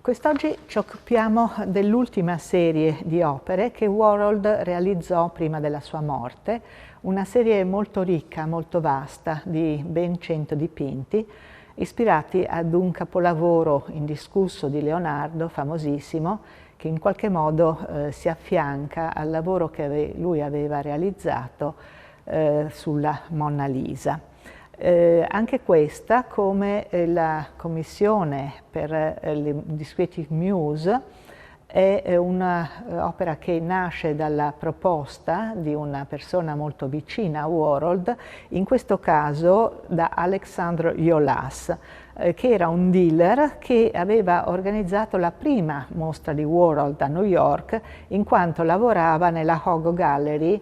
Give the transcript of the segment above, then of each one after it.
Quest'oggi ci occupiamo dell'ultima serie di opere che Warhol realizzò prima della sua morte, una serie molto ricca, molto vasta, di ben 100 dipinti, ispirati ad un capolavoro indiscusso di Leonardo, famosissimo, che in qualche modo si affianca al lavoro che lui aveva realizzato sulla Monna Lisa. Anche questa, come la commissione per le Discreet Muse, è un'opera che nasce dalla proposta di una persona molto vicina a Warhol, in questo caso da Alexandre Jolas, che era un dealer che aveva organizzato la prima mostra di Warhol a New York, in quanto lavorava nella Hogo Gallery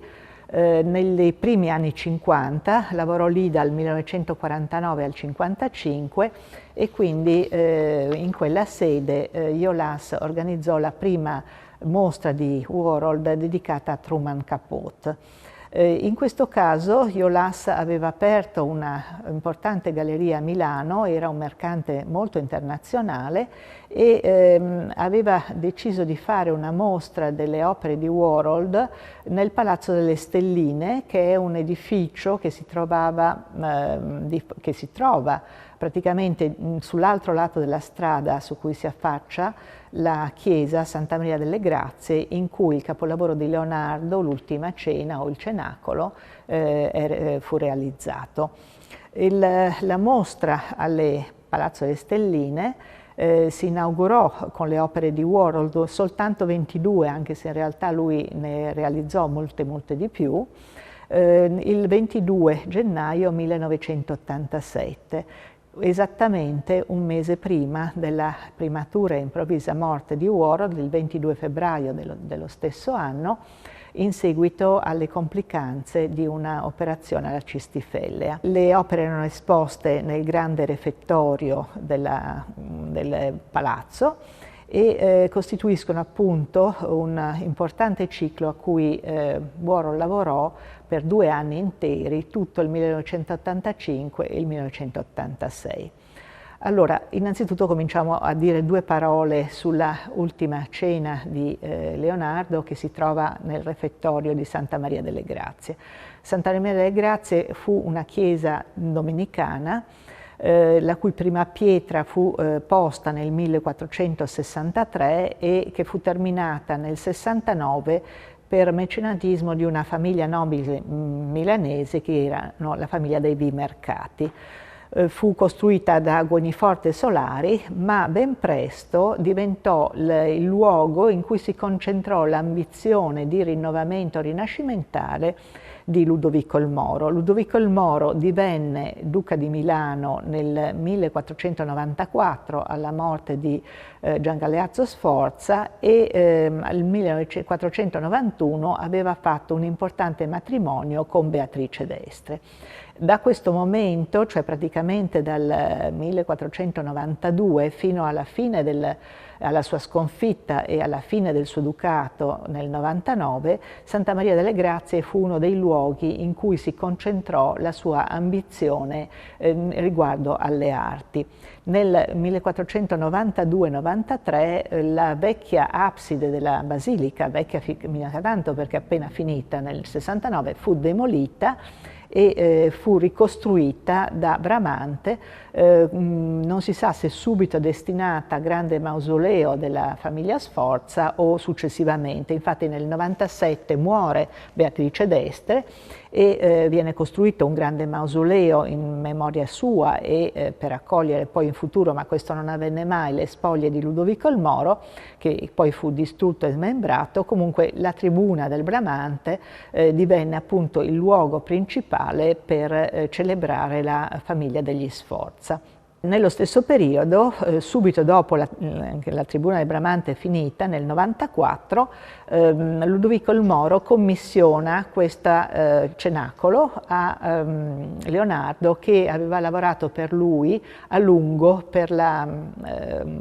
nei primi anni 50, lavorò lì dal 1949 al 1955 e quindi in quella sede Jolas organizzò la prima mostra di Warhol dedicata a Truman Capote. In questo caso Jolas aveva aperto una importante galleria a Milano, era un mercante molto internazionale e aveva deciso di fare una mostra delle opere di Warhol nel Palazzo delle Stelline, che è un edificio che si trova praticamente sull'altro lato della strada su cui si affaccia la chiesa Santa Maria delle Grazie, in cui il capolavoro di Leonardo, l'Ultima Cena o il Cenacolo, fu realizzato. La mostra al Palazzo delle Stelline si inaugurò con le opere di Warhol, soltanto 22, anche se in realtà lui ne realizzò molte di più, il 22 gennaio 1987. Esattamente un mese prima della prematura e improvvisa morte di Warhol, il 22 febbraio dello stesso anno, in seguito alle complicanze di un'operazione alla cistifellea. Le opere erano esposte nel grande refettorio del palazzo e costituiscono appunto un importante ciclo a cui Warhol lavorò per 2 anni interi, tutto il 1985 e il 1986. Allora, innanzitutto cominciamo a dire 2 parole sulla Ultima Cena di Leonardo, che si trova nel refettorio di Santa Maria delle Grazie. Santa Maria delle Grazie fu una chiesa domenicana, la cui prima pietra fu posta nel 1463 e che fu terminata nel 69 per mecenatismo di una famiglia nobile milanese che erano la famiglia dei Vimercati. Fu costruita da Guoniforte Solari, ma ben presto diventò il luogo in cui si concentrò l'ambizione di rinnovamento rinascimentale di Ludovico il Moro. Ludovico il Moro divenne duca di Milano nel 1494 alla morte di Gian Galeazzo Sforza e nel 1491 aveva fatto un importante matrimonio con Beatrice d'Este. Da questo momento, cioè praticamente dal 1492 fino alla fine alla sua sconfitta e alla fine del suo ducato nel 99, Santa Maria delle Grazie fu uno dei luoghi in cui si concentrò la sua ambizione riguardo alle arti. Nel 1492-93 la vecchia abside della basilica, vecchia mica tanto perché appena finita nel 69, fu demolita e fu ricostruita da Bramante, non si sa se subito destinata a grande mausoleo della famiglia Sforza o successivamente. Infatti nel 97 muore Beatrice d'Este e viene costruito un grande mausoleo in memoria sua e per accogliere poi in futuro, ma questo non avvenne mai, le spoglie di Ludovico il Moro, che poi fu distrutto e smembrato. Comunque la tribuna del Bramante divenne appunto il luogo principale per celebrare la famiglia degli Sforza. Nello stesso periodo, subito dopo la tribuna del Bramante finita, nel 94, Ludovico il Moro commissiona questo cenacolo a Leonardo, che aveva lavorato per lui a lungo per la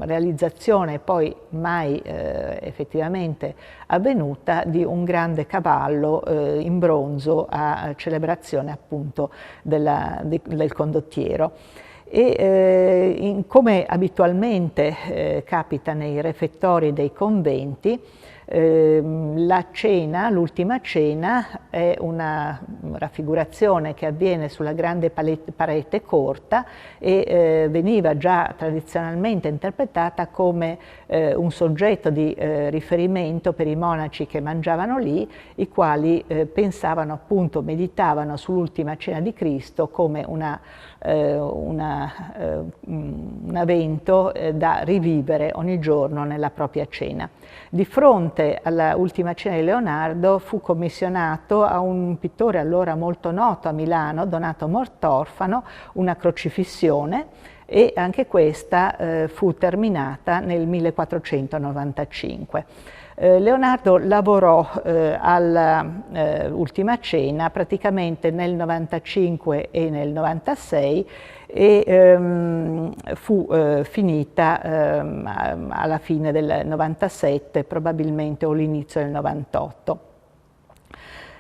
realizzazione poi mai effettivamente avvenuta di un grande cavallo in bronzo a celebrazione appunto del condottiero. e come abitualmente capita nei refettori dei conventi, la cena, l'ultima cena, è una raffigurazione che avviene sulla grande parete corta e veniva già tradizionalmente interpretata come un soggetto di riferimento per i monaci che mangiavano lì, i quali pensavano, appunto, meditavano sull'ultima cena di Cristo come un evento da rivivere ogni giorno nella propria cena. Di fronte alla ultima cena di Leonardo fu commissionato a un pittore allora molto noto a Milano, Donato Mortorfano, una crocifissione, e anche questa fu terminata nel 1495. Leonardo lavorò all'ultima cena praticamente nel 95 e nel 96 e fu finita alla fine del 97 probabilmente o l'inizio del 98.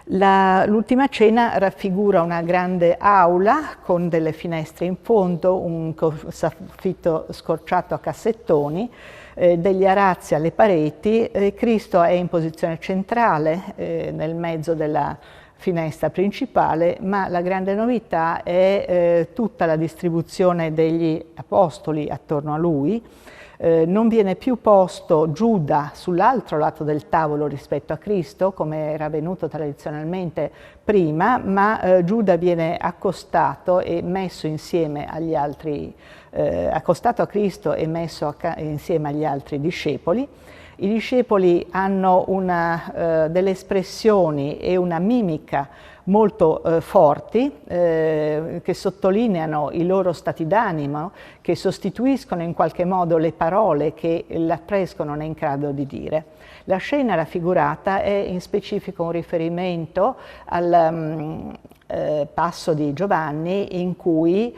L'ultima cena raffigura una grande aula con delle finestre in fondo, un soffitto scorciato a cassettoni, degli arazzi alle pareti. Cristo è in posizione centrale nel mezzo della finestra principale, ma la grande novità è tutta la distribuzione degli apostoli attorno a lui. Non viene più posto Giuda sull'altro lato del tavolo rispetto a Cristo, come era avvenuto tradizionalmente prima, ma Giuda viene accostato e messo insieme agli altri, accostato a Cristo e messo insieme agli altri discepoli. I discepoli hanno delle espressioni e una mimica molto forti che sottolineano i loro stati d'animo, che sostituiscono in qualche modo le parole che l'affresco non è in grado di dire. La scena raffigurata è in specifico un riferimento al passo di Giovanni in cui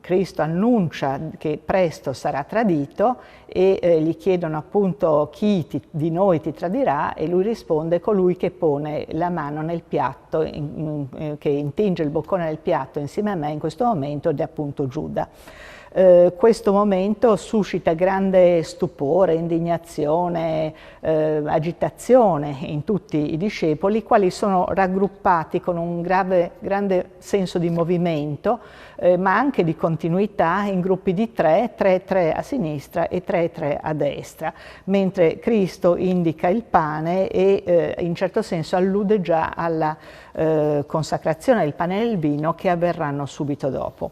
Cristo annuncia che presto sarà tradito e gli chiedono appunto chi di noi ti tradirà, e lui risponde: colui che pone la mano nel piatto, che intinge il boccone nel piatto insieme a me in questo momento, ed è appunto Giuda. Questo momento suscita grande stupore, indignazione, agitazione in tutti i discepoli, quali sono raggruppati con un grande senso di movimento, ma anche di continuità, in gruppi di tre a sinistra e tre a destra, mentre Cristo indica il pane e in certo senso allude già alla consacrazione del pane e del vino che avverranno subito dopo.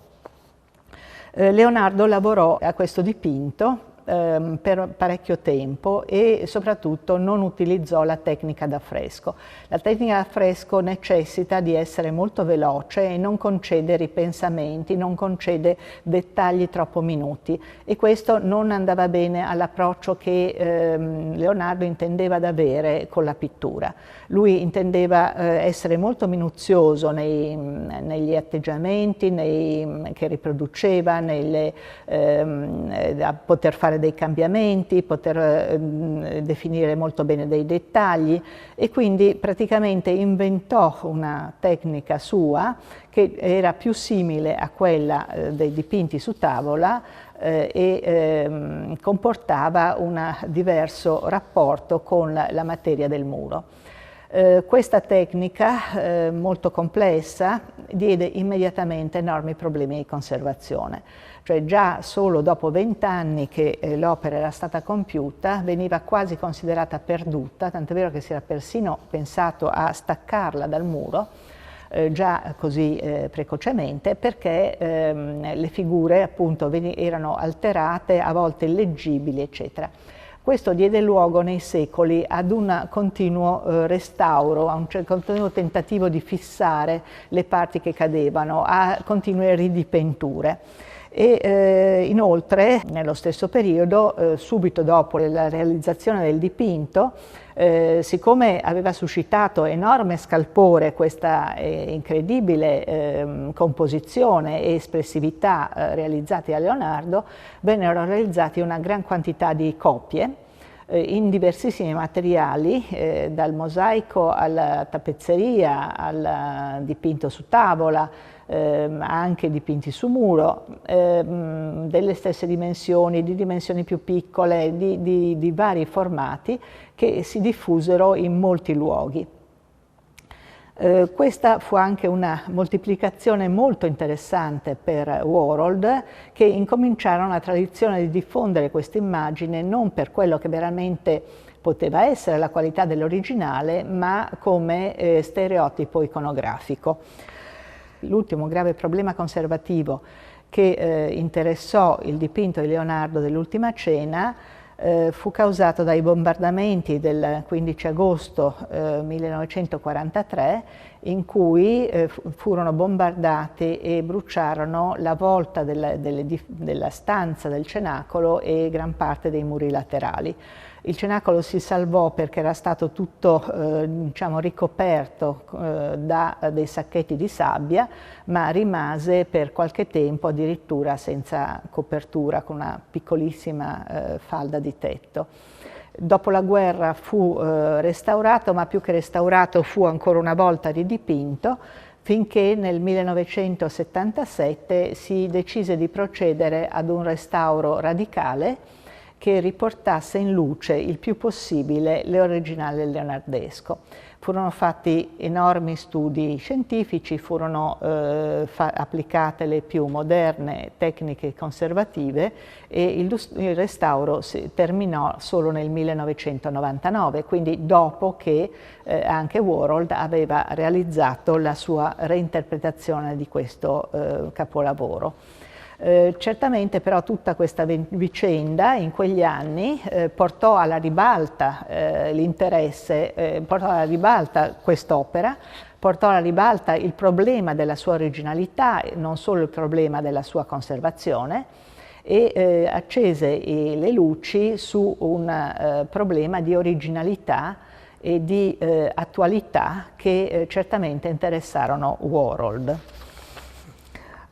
Leonardo lavorò a questo dipinto per parecchio tempo e soprattutto non utilizzò la tecnica d'affresco. La tecnica d'affresco necessita di essere molto veloce e non concede ripensamenti, non concede dettagli troppo minuti, e questo non andava bene all'approccio che Leonardo intendeva ad avere con la pittura. Lui intendeva essere molto minuzioso negli atteggiamenti che riproduceva, a poter fare dei cambiamenti, poter definire molto bene dei dettagli, e quindi praticamente inventò una tecnica sua che era più simile a quella dei dipinti su tavola e comportava un diverso rapporto con la materia del muro. Questa tecnica molto complessa diede immediatamente enormi problemi di conservazione. Cioè già solo dopo 20 anni che l'opera era stata compiuta veniva quasi considerata perduta, tant'è vero che si era persino pensato a staccarla dal muro, già così precocemente, perché le figure appunto erano alterate, a volte illeggibili, eccetera. Questo diede luogo nei secoli ad un continuo restauro, a un continuo tentativo di fissare le parti che cadevano, a continue ridipenture. E inoltre, nello stesso periodo, subito dopo la realizzazione del dipinto, siccome aveva suscitato enorme scalpore questa incredibile composizione e espressività realizzate da Leonardo, vennero realizzate una gran quantità di copie in diversissimi materiali, dal mosaico alla tappezzeria, al dipinto su tavola, anche dipinti su muro, delle stesse dimensioni, di dimensioni più piccole, di vari formati che si diffusero in molti luoghi. Questa fu anche una moltiplicazione molto interessante per Warhol, che incominciarono una tradizione di diffondere questa immagine non per quello che veramente poteva essere la qualità dell'originale, ma come stereotipo iconografico. L'ultimo grave problema conservativo che interessò il dipinto di Leonardo dell'Ultima Cena fu causato dai bombardamenti del 15 agosto 1943, in cui furono bombardate e bruciarono la volta della stanza del cenacolo e gran parte dei muri laterali. Il cenacolo si salvò perché era stato tutto diciamo, ricoperto da dei sacchetti di sabbia, ma rimase per qualche tempo addirittura senza copertura, con una piccolissima falda di tetto. Dopo la guerra fu restaurato, ma più che restaurato fu ancora una volta ridipinto, finché nel 1977 si decise di procedere ad un restauro radicale che riportasse in luce il più possibile l'originale leonardesco. Furono fatti enormi studi scientifici, furono applicate le più moderne tecniche conservative e il restauro si terminò solo nel 1999, quindi dopo che anche Warhol aveva realizzato la sua reinterpretazione di questo capolavoro. Certamente però tutta questa vicenda in quegli anni portò alla ribalta l'interesse, portò alla ribalta quest'opera, portò alla ribalta il problema della sua originalità, non solo il problema della sua conservazione, e accese le luci su un problema di originalità e di attualità che certamente interessarono Warhol.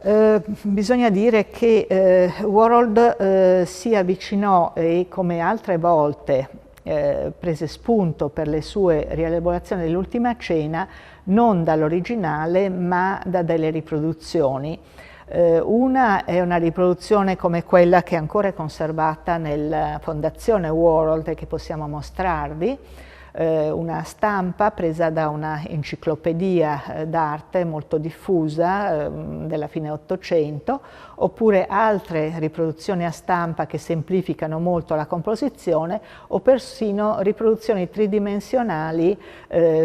Bisogna dire che Warhol si avvicinò e come altre volte prese spunto per le sue rielaborazioni dell'Ultima Cena non dall'originale ma da delle riproduzioni. Una è una riproduzione come quella che ancora è conservata nella Fondazione Warhol e che possiamo mostrarvi, una stampa presa da una enciclopedia d'arte molto diffusa della fine Ottocento, oppure altre riproduzioni a stampa che semplificano molto la composizione, o persino riproduzioni tridimensionali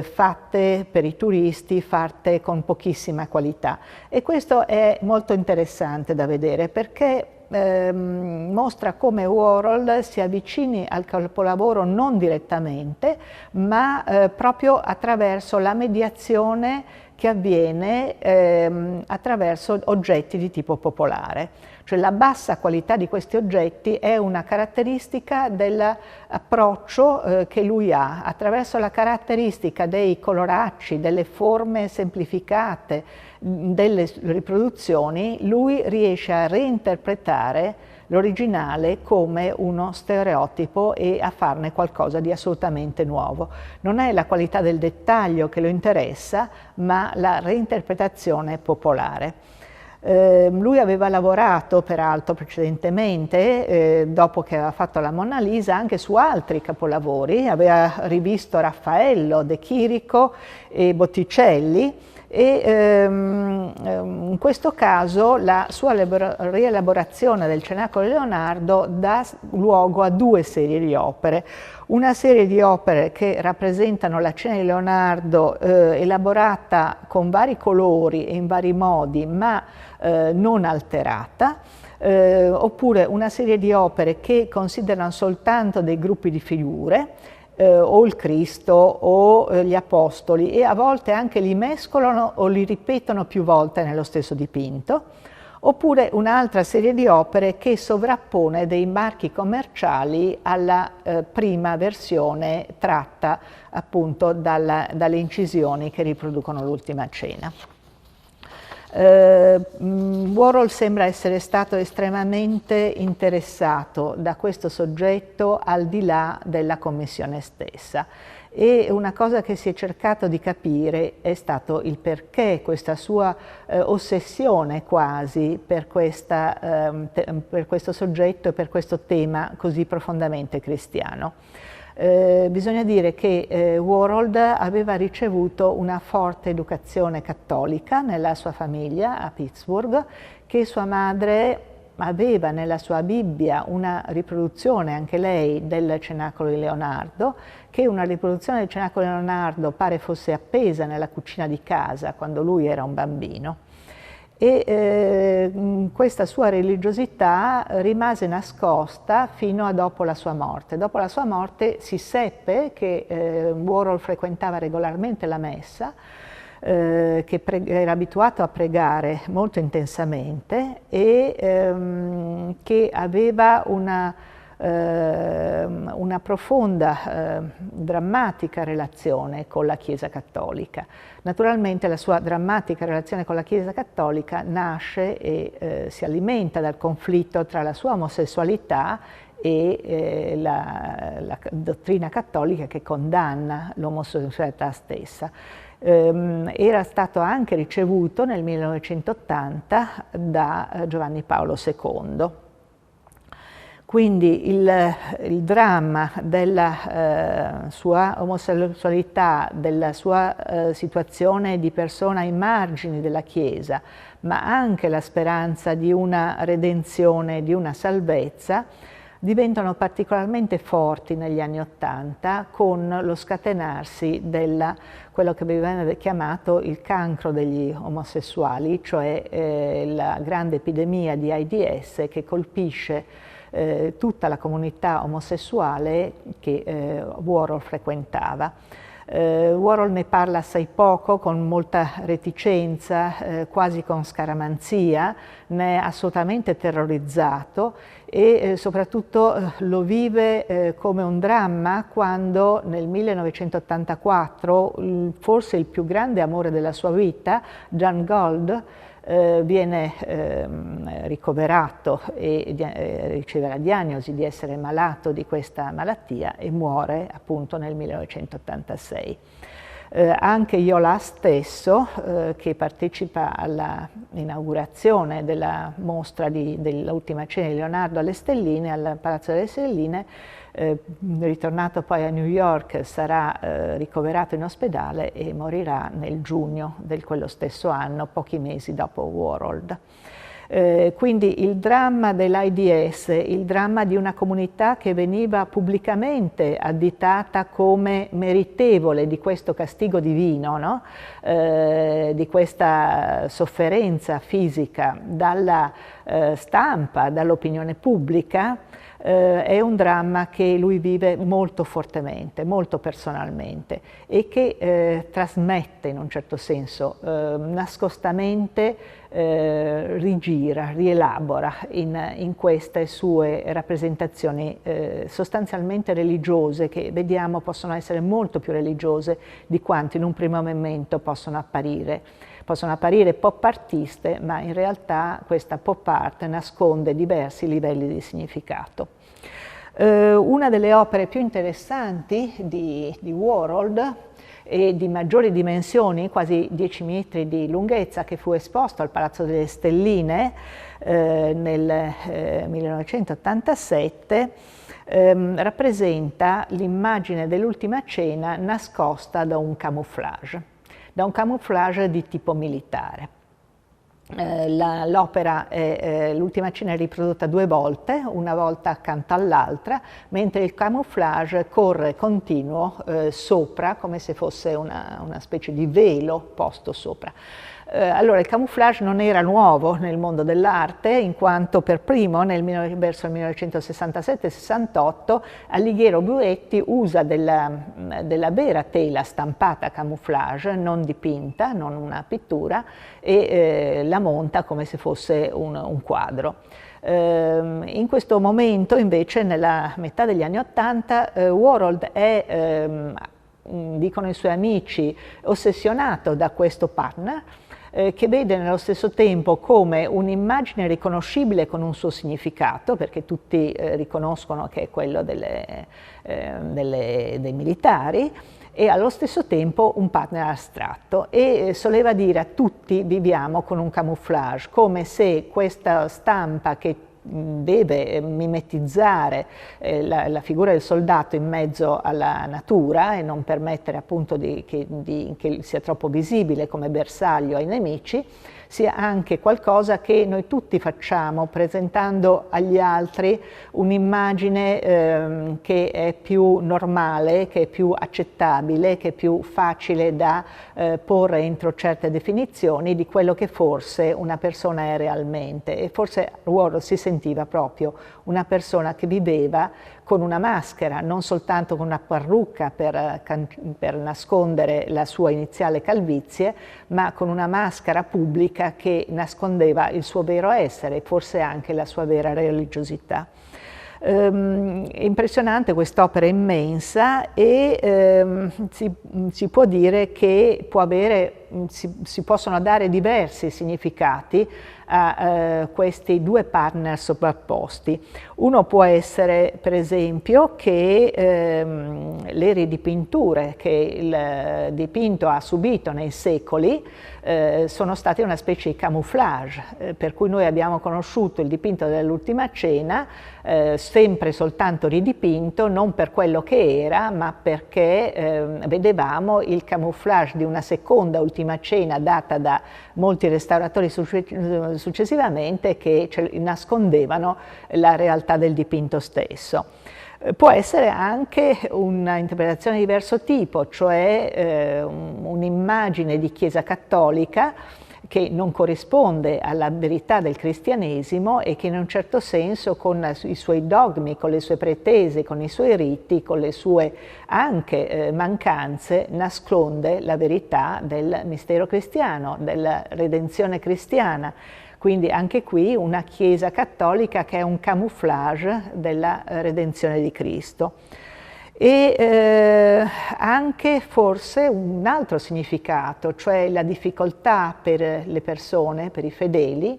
fatte per i turisti, fatte con pochissima qualità. E questo è molto interessante da vedere perché mostra come Warhol si avvicini al capolavoro non direttamente, ma proprio attraverso la mediazione che avviene attraverso oggetti di tipo popolare. Cioè la bassa qualità di questi oggetti è una caratteristica dell'approccio che lui ha, attraverso la caratteristica dei coloracci, delle forme semplificate, delle riproduzioni, lui riesce a reinterpretare l'originale come uno stereotipo e a farne qualcosa di assolutamente nuovo. Non è la qualità del dettaglio che lo interessa, ma la reinterpretazione popolare. Lui aveva lavorato peraltro precedentemente, dopo che aveva fatto la Monna Lisa, anche su altri capolavori, aveva rivisto Raffaello, De Chirico e Botticelli, e in questo caso la sua rielaborazione del Cenacolo di Leonardo dà luogo a due serie di opere. Una serie di opere che rappresentano la Cena di Leonardo elaborata con vari colori e in vari modi, ma non alterata, oppure una serie di opere che considerano soltanto dei gruppi di figure, o il Cristo o gli Apostoli, e a volte anche li mescolano o li ripetono più volte nello stesso dipinto, oppure un'altra serie di opere che sovrappone dei marchi commerciali alla prima versione tratta appunto dalle incisioni che riproducono l'Ultima Cena. Warhol sembra essere stato estremamente interessato da questo soggetto al di là della commissione stessa. E una cosa che si è cercato di capire è stato il perché questa sua ossessione quasi per questo soggetto e per questo tema così profondamente cristiano. Bisogna dire che Warhol aveva ricevuto una forte educazione cattolica nella sua famiglia a Pittsburgh, che sua madre aveva nella sua Bibbia una riproduzione, anche lei, del Cenacolo di Leonardo, che una riproduzione del Cenacolo di Leonardo pare fosse appesa nella cucina di casa quando lui era un bambino. E questa sua religiosità rimase nascosta fino a dopo la sua morte. Dopo la sua morte si seppe che Warhol frequentava regolarmente la messa, che era abituato a pregare molto intensamente e che aveva una profonda, drammatica relazione con la Chiesa Cattolica. Naturalmente la sua drammatica relazione con la Chiesa Cattolica nasce e si alimenta dal conflitto tra la sua omosessualità e la dottrina cattolica che condanna l'omosessualità stessa. Era stato anche ricevuto nel 1980 da Giovanni Paolo II. Quindi il dramma della sua omosessualità, della sua situazione di persona ai margini della Chiesa, ma anche la speranza di una redenzione, di una salvezza, diventano particolarmente forti negli anni '80 con lo scatenarsi di quello che viene chiamato il cancro degli omosessuali, cioè la grande epidemia di AIDS che colpisce tutta la comunità omosessuale che Warhol frequentava. Warhol ne parla assai poco, con molta reticenza, quasi con scaramanzia, ne è assolutamente terrorizzato e soprattutto lo vive come un dramma quando nel 1984 forse il più grande amore della sua vita, John Gold, viene ricoverato e riceve la diagnosi di essere malato di questa malattia e muore appunto nel 1986. Anche Yola stesso, che partecipa all'inaugurazione della mostra dell'Ultima Cena di Leonardo alle Stelline, al Palazzo delle Stelline, ritornato poi a New York, sarà ricoverato in ospedale e morirà nel giugno di quello stesso anno, pochi mesi dopo Warhol. Quindi il dramma dell'AIDS, il dramma di una comunità che veniva pubblicamente additata come meritevole di questo castigo divino, no? Di questa sofferenza fisica dalla stampa, dall'opinione pubblica, è un dramma che lui vive molto fortemente, molto personalmente e che trasmette in un certo senso, nascostamente rigira, rielabora in queste sue rappresentazioni sostanzialmente religiose, che vediamo possono essere molto più religiose di quanto in un primo momento possono apparire. Possono apparire pop artiste, ma in realtà questa pop art nasconde diversi livelli di significato. Una delle opere più interessanti di Warhol e di maggiori dimensioni, quasi 10 metri di lunghezza, che fu esposto al Palazzo delle Stelline nel 1987, rappresenta l'immagine dell'Ultima Cena nascosta da un camouflage di tipo militare. L'opera, l'Ultima Cena è riprodotta 2 volte, una volta accanto all'altra, mentre il camouflage corre continuo sopra, come se fosse una specie di velo posto sopra. Allora, il camouflage non era nuovo nel mondo dell'arte, in quanto per primo, verso il 1967-68, Alighiero Buetti usa della vera tela stampata a camouflage, non dipinta, non una pittura, e la monta come se fosse un quadro. In questo momento, invece, nella metà degli anni '80, Warhol è, dicono i suoi amici, ossessionato da questo partner, che vede nello stesso tempo come un'immagine riconoscibile con un suo significato, perché tutti riconoscono che è quello dei militari, e allo stesso tempo un partner astratto, e soleva dire a tutti viviamo con un camouflage, come se questa stampa che deve mimetizzare la figura del soldato in mezzo alla natura e non permettere appunto che sia troppo visibile come bersaglio ai nemici, sia anche qualcosa che noi tutti facciamo presentando agli altri un'immagine che è più normale, che è più accettabile, che è più facile da porre entro certe definizioni di quello che forse una persona è realmente. E forse Warhol si sentiva proprio una persona che viveva con una maschera, non soltanto con una parrucca per nascondere la sua iniziale calvizie, ma con una maschera pubblica che nascondeva il suo vero essere, forse anche la sua vera religiosità. È impressionante quest'opera immensa, e si può dire che si possono dare diversi significati a questi due partner sovrapposti. Uno può essere, per esempio, che le ridipinture che il dipinto ha subito nei secoli sono state una specie di camouflage, per cui noi abbiamo conosciuto il dipinto dell'Ultima Cena sempre soltanto ridipinto, non per quello che era, ma perché vedevamo il camouflage di una seconda Ultima Cena data da molti restauratori successivamente, che nascondevano la realtà del dipinto stesso. Può essere anche un'interpretazione di diverso tipo, cioè un'immagine di Chiesa cattolica che non corrisponde alla verità del cristianesimo e che in un certo senso con i suoi dogmi, con le sue pretese, con i suoi riti, con le sue anche mancanze, nasconde la verità del mistero cristiano, della redenzione cristiana. Quindi anche qui una Chiesa cattolica che è un camouflage della redenzione di Cristo. E anche forse un altro significato, cioè la difficoltà per le persone, per i fedeli,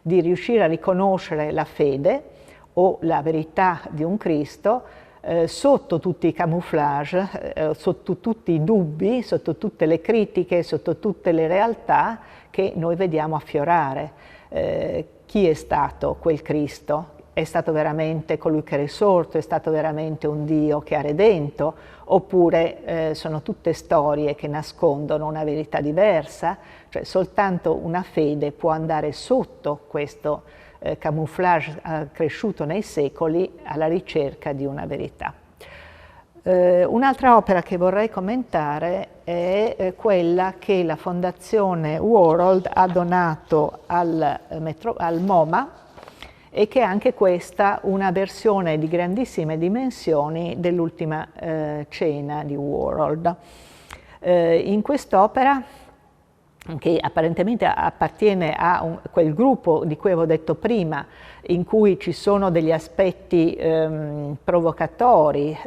di riuscire a riconoscere la fede o la verità di un Cristo sotto tutti i camouflage, sotto tutti i dubbi, sotto tutte le critiche, sotto tutte le realtà che noi vediamo affiorare. Chi è stato quel Cristo? È stato veramente colui che è risorto? È stato veramente un Dio che ha redento? Oppure sono tutte storie che nascondono una verità diversa? Cioè soltanto una fede può andare sotto questo camouflage cresciuto nei secoli alla ricerca di una verità. Un'altra opera che vorrei commentare è quella che la Fondazione Warhol ha donato al MoMA, e che è anche questa una versione di grandissime dimensioni dell'Ultima Cena di Warhol. In quest'opera, che apparentemente appartiene a quel gruppo di cui avevo detto prima, in cui ci sono degli aspetti provocatori,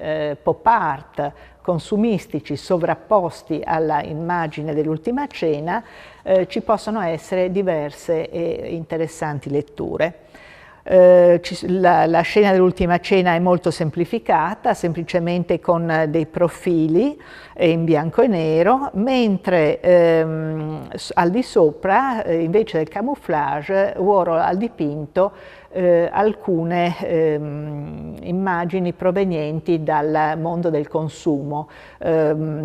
pop art, consumistici sovrapposti alla immagine dell'Ultima Cena, ci possono essere diverse e interessanti letture. La scena dell'Ultima Cena è molto semplificata, semplicemente con dei profili in bianco e nero, mentre al di sopra, invece del camouflage, Warhol ha dipinto alcune immagini provenienti dal mondo del consumo.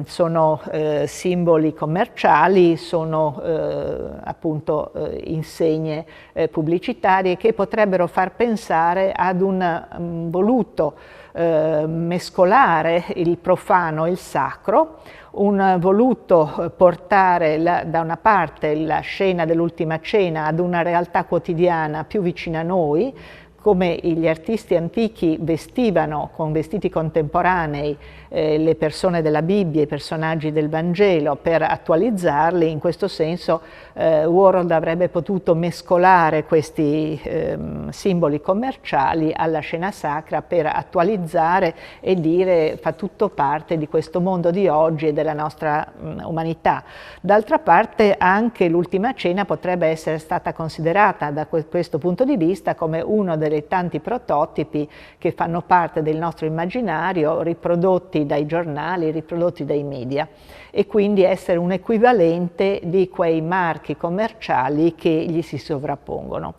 Sono simboli commerciali, sono appunto insegne pubblicitarie che potrebbero far pensare ad un voluto mescolare il profano e il sacro, un voluto portare da una parte la scena dell'Ultima Cena ad una realtà quotidiana più vicina a noi, come gli artisti antichi vestivano con vestiti contemporanei le persone della Bibbia, i personaggi del Vangelo, per attualizzarli. In questo senso Warhol avrebbe potuto mescolare questi simboli commerciali alla scena sacra per attualizzare e dire fa tutto parte di questo mondo di oggi e della nostra umanità. D'altra parte anche l'Ultima Cena potrebbe essere stata considerata da questo punto di vista come uno dei tanti prototipi che fanno parte del nostro immaginario, riprodotti dai giornali, riprodotti dai media, e quindi essere un equivalente di quei marchi commerciali che gli si sovrappongono.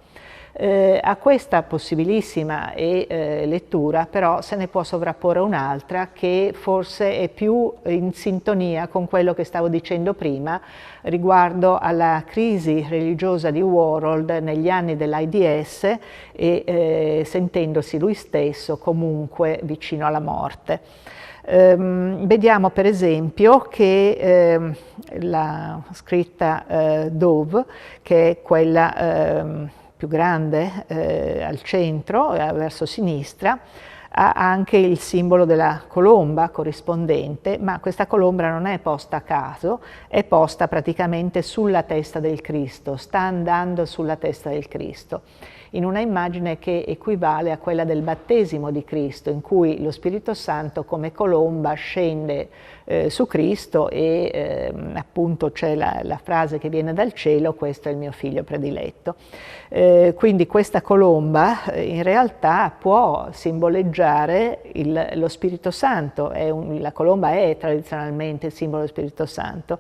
A questa possibilissima lettura però se ne può sovrapporre un'altra che forse è più in sintonia con quello che stavo dicendo prima riguardo alla crisi religiosa di Warhol negli anni dell'AIDS e sentendosi lui stesso comunque vicino alla morte. Vediamo per esempio che la scritta Dove, che è quella più grande al centro, verso sinistra, ha anche il simbolo della colomba corrispondente, ma questa colomba non è posta a caso, è posta praticamente sulla testa del Cristo, sta andando sulla testa del Cristo, in una immagine che equivale a quella del battesimo di Cristo, in cui lo Spirito Santo come colomba scende su Cristo e appunto c'è la frase che viene dal cielo: questo è il mio figlio prediletto. Quindi questa colomba in realtà può simboleggiare lo Spirito Santo, la colomba è tradizionalmente il simbolo dello Spirito Santo,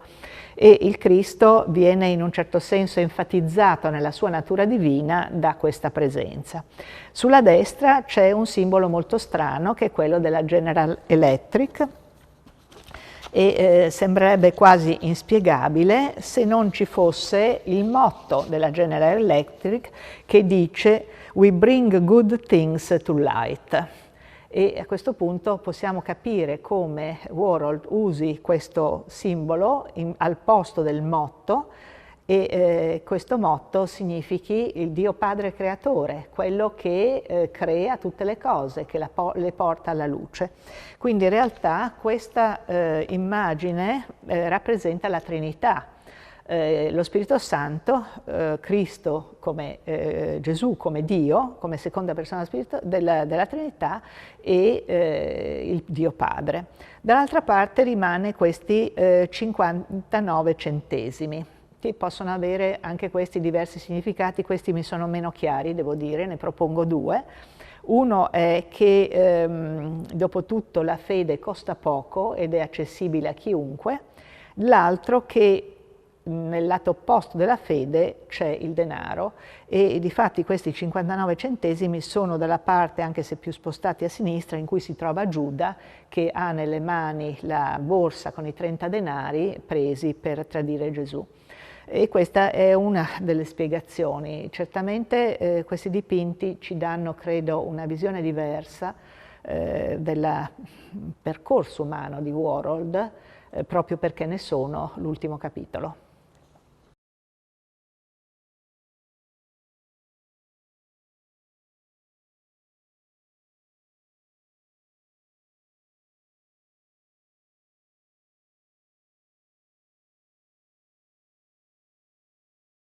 e il Cristo viene in un certo senso enfatizzato nella sua natura divina da questa presenza. Sulla destra c'è un simbolo molto strano che è quello della General Electric e sembrerebbe quasi inspiegabile se non ci fosse il motto della General Electric che dice "We bring good things to light". E a questo punto possiamo capire come Warhol usi questo simbolo al posto del motto, e questo motto significhi il Dio Padre Creatore, quello che crea tutte le cose, che le porta alla luce. Quindi in realtà questa immagine rappresenta la Trinità. Lo Spirito Santo, Cristo come Gesù come Dio, come seconda persona della Trinità, e il Dio Padre. Dall'altra parte rimane questi 59 centesimi, che possono avere anche questi diversi significati. Questi mi sono meno chiari, devo dire, ne propongo due. Uno è che dopo tutto la fede costa poco ed è accessibile a chiunque, l'altro che nel lato opposto della fede c'è il denaro, e difatti questi 59 centesimi sono dalla parte, anche se più spostati a sinistra, in cui si trova Giuda, che ha nelle mani la borsa con i 30 denari presi per tradire Gesù. E questa è una delle spiegazioni. Certamente questi dipinti ci danno, credo, una visione diversa del percorso umano di Warhol, proprio perché ne sono l'ultimo capitolo.